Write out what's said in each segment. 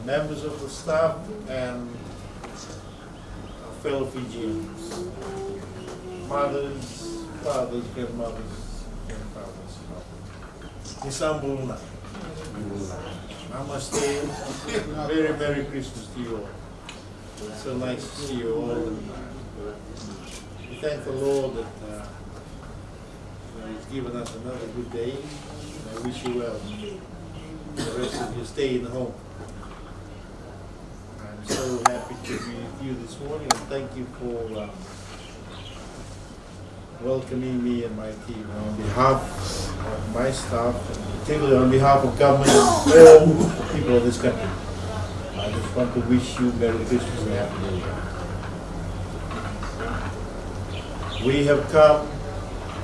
members of the staff, and our fellow Fijians, mothers, fathers, grandmothers, grandfathers. Nisambulna. Namaste. Very Merry Christmas to you all. So nice to see you all. And, we thank the Lord that He's given us another good day. And I wish you well. The rest of you stay in home. I'm so happy to be with you this morning, and thank you for welcoming me and my team. On behalf of my staff, and particularly on behalf of government and all people of this country, I just want to wish you Merry Christmas and Happy New Year. We have come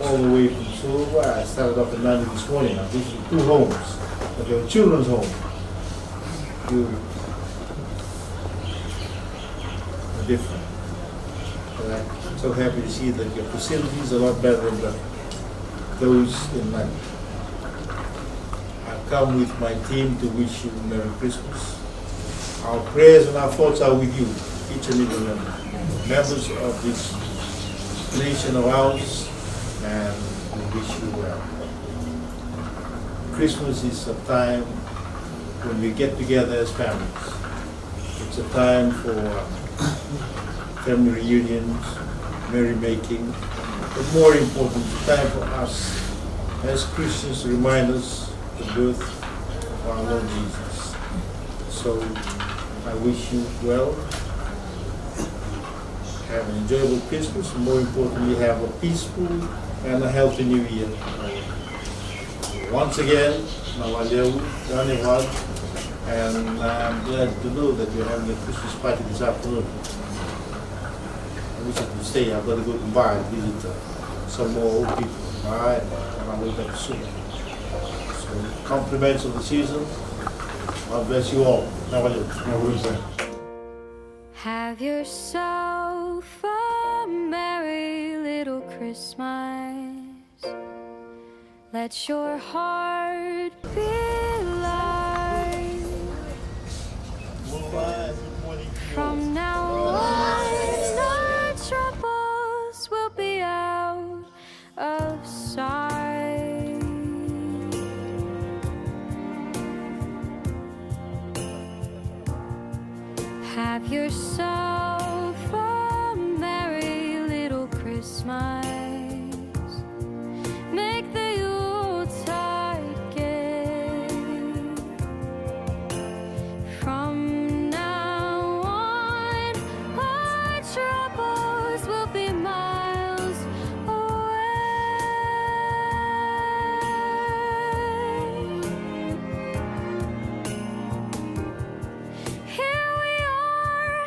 all the way from Suva. I started off in Nandi this morning. I'm visiting 2 homes, but they were children's homes. You are different. And I'm so happy to see that your facilities are a lot better than those in Nandi. I've come with my team to wish you Merry Christmas. Our prayers and our thoughts are with you, each and every member. Members of this nation of ours, and we wish you well. Christmas is a time when we get together as families. It's a time for family reunions, merrymaking, but more important, it's a time for us as Christians to remind us the birth of our Lord Jesus. So I wish you well. Have an enjoyable Christmas, and more importantly, have a peaceful and a healthy New Year. Once again, Nawaleu, Dhanyavad, and I'm glad to know that you're having a Christmas party this afternoon. I wish I could stay. I've got to go to Mumbai and visit some more old people in Mumbai, and I'll be back soon. So, compliments of the season. God bless you all. Nawaleu. Have yourself a merry little Christmas. Let your heart be light. From now on, our troubles will be out of sight. Have yourself a merry little Christmas. Make the Yuletide gay. From now on, our troubles will be miles away. Here we are,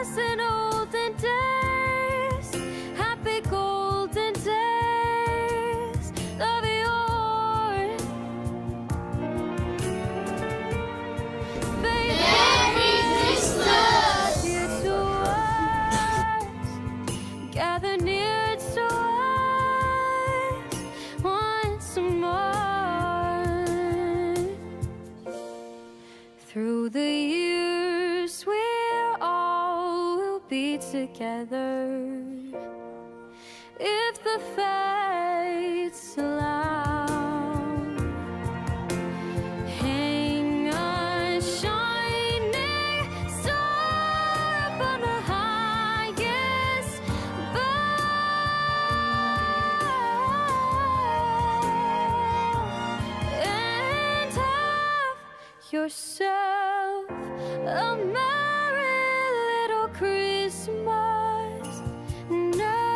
as in olden days, happy golden days of yore. Merry Christmas! Dear to us, gather near to us once more. Through the years, we all will be together, if the fates allow. Hang a shining star upon the highest bough, and have yourself a merry little Christmas now.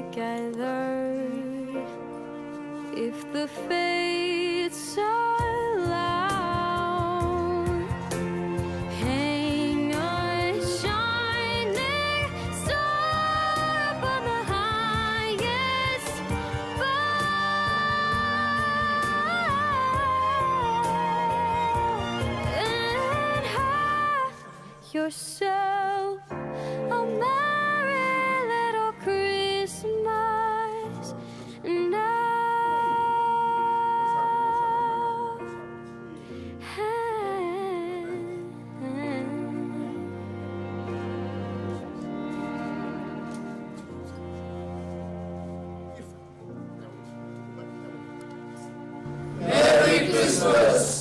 together. If the fates allow, hang a shining star upon the highest bough, and have yourself a merry little Christmas now. Merry Christmas!